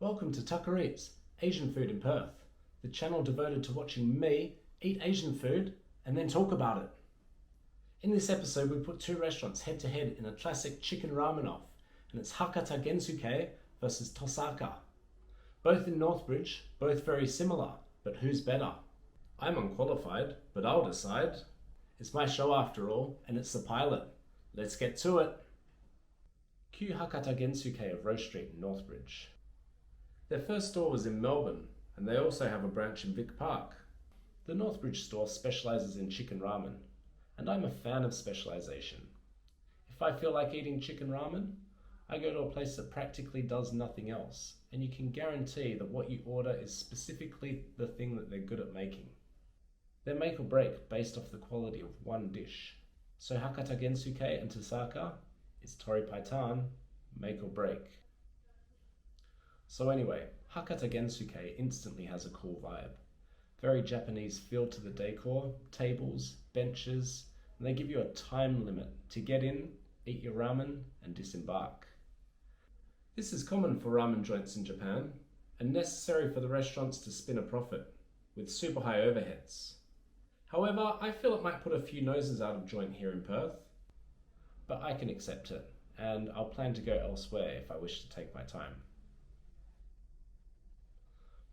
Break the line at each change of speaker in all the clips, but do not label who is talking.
Welcome to Tucker Eats, Asian food in Perth, the channel devoted to watching me eat Asian food and then talk about it. In this episode, we put two restaurants head to head in a classic chicken ramen off, and it's Hakata Gensuke versus Tosaka. Both in Northbridge, both very similar, but who's better? I'm unqualified, but I'll decide. It's my show after all, and it's the pilot. Let's get to it. Cue Hakata Gensuke of Rose Street in Northbridge. Their first store was in Melbourne, and they also have a branch in Vic Park. The Northbridge store specialises in chicken ramen, and I'm a fan of specialisation. If I feel like eating chicken ramen, I go to a place that practically does nothing else, and you can guarantee that what you order is specifically the thing that they're good at making. They're make or break based off the quality of one dish. So Hakata Gensuke and Tosaka is Tori Paitan, make or break. So anyway, Hakata Gensuke instantly has a cool vibe. Very Japanese feel to the decor, tables, benches, and they give you a time limit to get in, eat your ramen, and disembark. This is common for ramen joints in Japan, and necessary for the restaurants to spin a profit, with super high overheads. However, I feel it might put a few noses out of joint here in Perth, but I can accept it, and I'll plan to go elsewhere if I wish to take my time.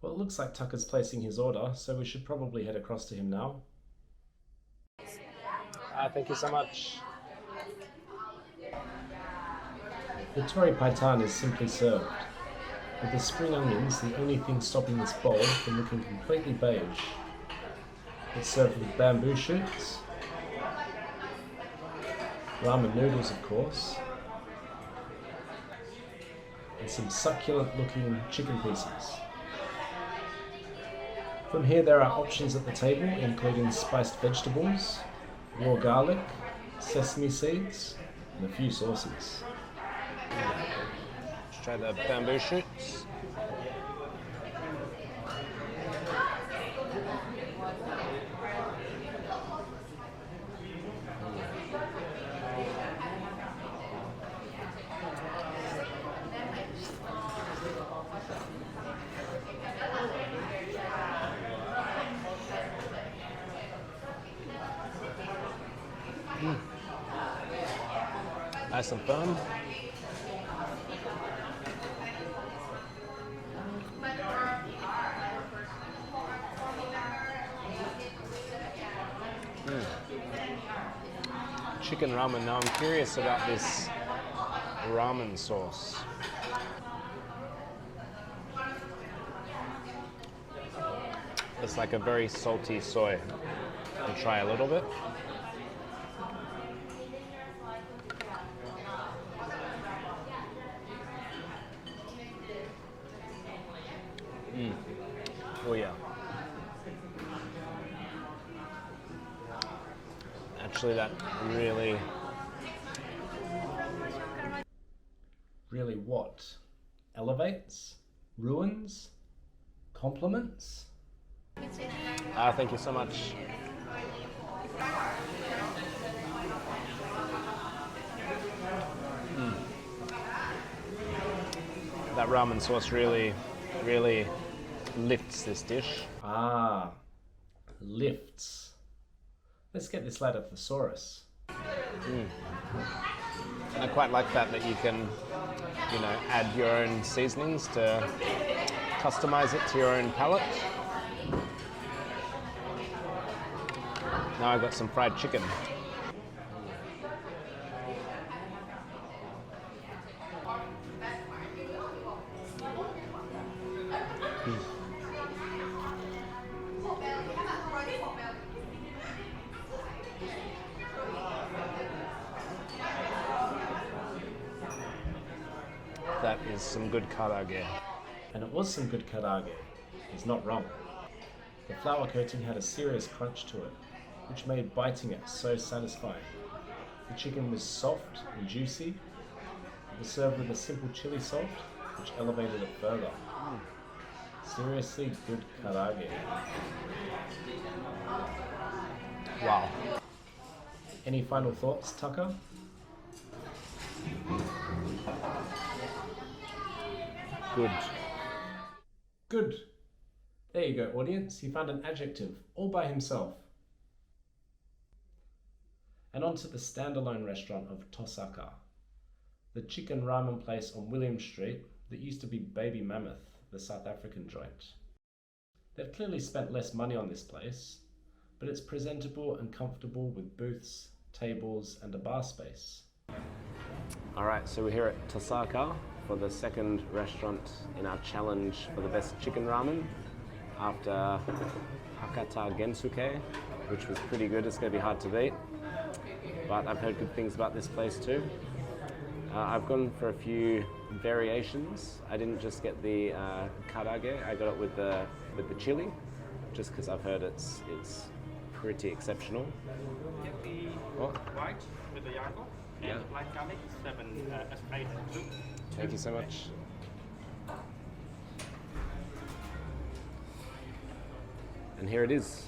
Well, it looks like Tucker's placing his order, so we should probably head across to him now. Thank you so much. The Tori Paitan is simply served, with the spring onions the only thing stopping this bowl from looking completely beige. It's served with bamboo shoots, ramen noodles of course, and some succulent looking chicken pieces. From here there are options at the table including spiced vegetables, raw garlic, sesame seeds, and a few sauces. Let's try the bamboo shoots. Nice and firm. Chicken ramen. Now I'm curious about this ramen sauce. It's like a very salty soy. I'll try a little bit. Oh yeah. Actually that really what? Elevates? Ruins? Compliments? Thank you so much. That ramen sauce really lifts this dish. Lifts. Let's get this lad a thesaurus. I quite like that you can, add your own seasonings to customize it to your own palate. Now I've got some fried chicken. That is some good karage. And it was some good karage. He's not wrong. The flour coating had a serious crunch to it, which made biting it so satisfying. The chicken was soft and juicy. It was served with a simple chili salt, which elevated it further. Seriously good karage. Wow. Any final thoughts, Tucker? Good. Good. There you go, audience. He found an adjective all by himself. And on to the standalone restaurant of Tosaka, the chicken ramen place on William Street that used to be Baby Mammoth, the South African joint. They've clearly spent less money on this place, but it's presentable and comfortable with booths, tables, and a bar space. Alright, so we're here at Tosaka for the second restaurant in our challenge for the best chicken ramen after Hakata Gensuke, which was pretty good. It's going to be hard to beat, but I've heard good things about this place too. I've gone for a few variations. I didn't just get the karage, I got it with the chili, just because I've heard it's pretty exceptional.
Get the white with the yango and the black garlic, 7 espresso too.
Thank you so much. And here it is.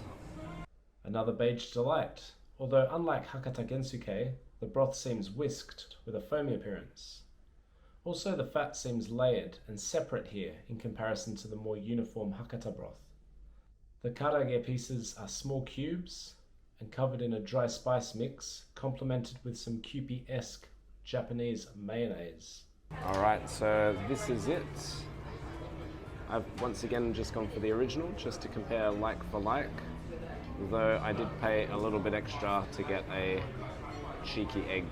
Another beige delight. Although unlike Hakata Gensuke, the broth seems whisked with a foamy appearance. Also, the fat seems layered and separate here in comparison to the more uniform Hakata broth. The karage pieces are small cubes and covered in a dry spice mix, complemented with some Kewpie-esque Japanese mayonnaise. Alright, so this is it. I've once again just gone for the original, just to compare like for like, though I did pay a little bit extra to get a cheeky egg.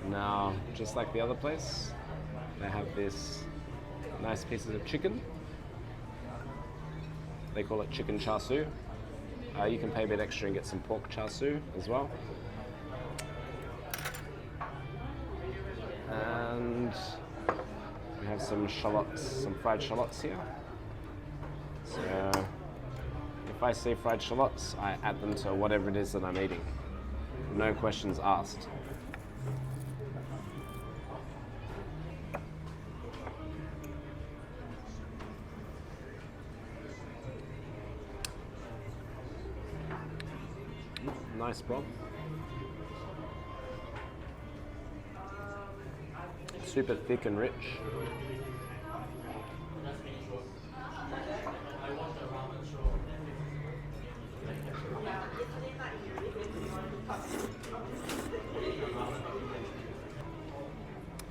Now, just like the other place, they have this nice pieces of chicken. They call it chicken char siu. You can pay a bit extra and get some pork char siu as well. And we have some shallots, some fried shallots here. So if I see fried shallots, I add them to whatever it is that I'm eating. No questions asked. Nice broth. Super thick and rich.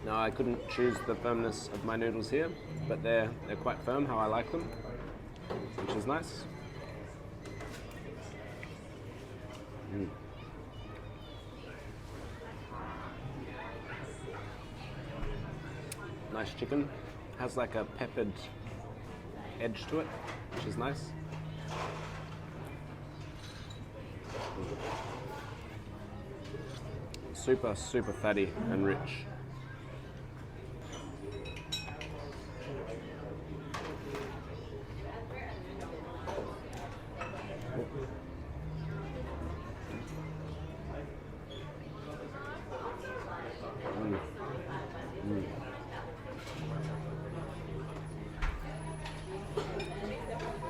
Now, I couldn't choose the firmness of my noodles here, but they're quite firm how I like them, which is nice. Nice chicken. Has like a peppered edge to it, which is nice. Super, super fatty and rich.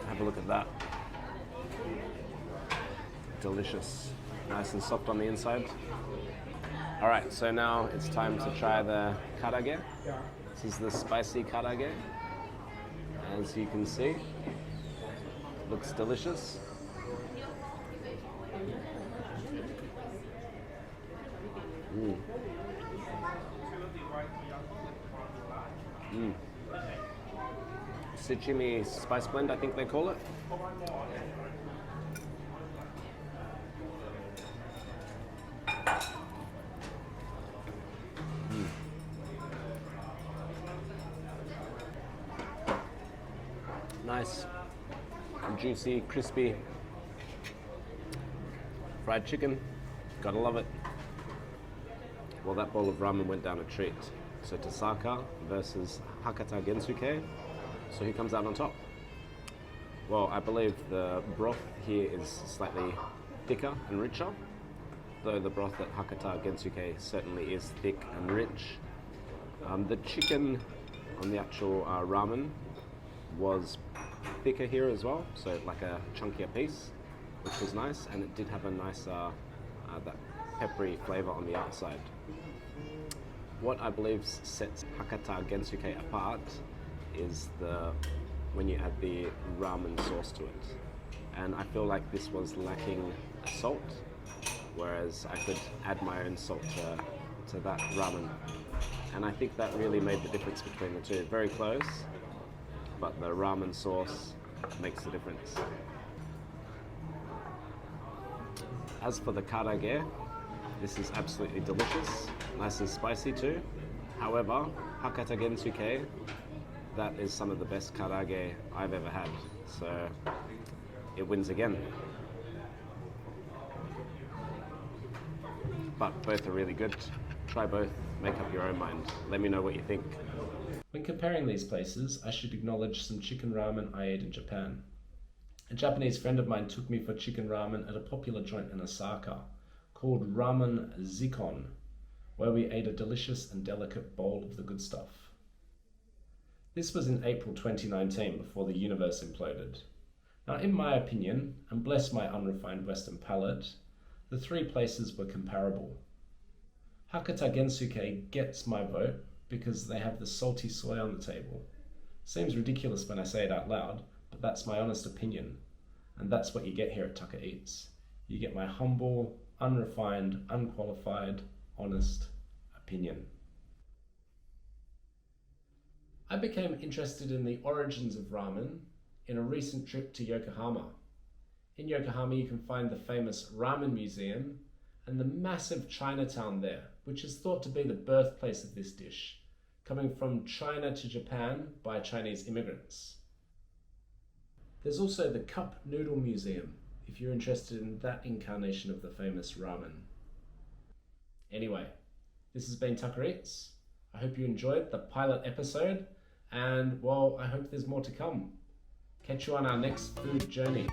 Have a look at that. Delicious. Nice and soft on the inside. Alright, so now it's time to try the karage. This is the spicy karage. As you can see, looks delicious. Sashimi spice blend, I think they call it. Nice, juicy, crispy fried chicken. Gotta love it. Well, that bowl of ramen went down a treat. So Tosaka versus Hakata Gensuke. So who comes out on top? Well, I believe the broth here is slightly thicker and richer, though the broth at Hakata Gensuke certainly is thick and rich. The chicken on the actual ramen was thicker here as well, so like a chunkier piece, which was nice, and it did have a nice that peppery flavour on the outside.
What I believe sets Hakata Gensuke apart is when you add the ramen sauce to it. And I feel like this was lacking salt, whereas I could add my own salt to that ramen. And I think that really made the difference between the two. Very close, but the ramen sauce makes the difference. As for the karage, this is absolutely delicious, nice and spicy too. However, Hakata Gensuke, that is some of the best karage I've ever had, so it wins again. But both are really good. Try both, make up your own mind. Let me know what you think.
When comparing these places, I should acknowledge some chicken ramen I ate in Japan. A Japanese friend of mine took me for chicken ramen at a popular joint in Osaka called Ramen Zikon, where we ate a delicious and delicate bowl of the good stuff. This was in April 2019, before the universe imploded. Now, in my opinion, and bless my unrefined Western palate, the three places were comparable. Hakata Gensuke gets my vote because they have the salty soy on the table. Seems ridiculous when I say it out loud, but that's my honest opinion. And that's what you get here at Tucker Eats. You get my humble, unrefined, unqualified, honest opinion. I became interested in the origins of ramen in a recent trip to Yokohama. In Yokohama you can find the famous Ramen Museum and the massive Chinatown there, which is thought to be the birthplace of this dish, coming from China to Japan by Chinese immigrants. There's also the Cup Noodle Museum, if you're interested in that incarnation of the famous ramen. Anyway, this has been Tucker Eats. I hope you enjoyed the pilot episode, and well, I hope there's more to come. Catch you on our next food journey.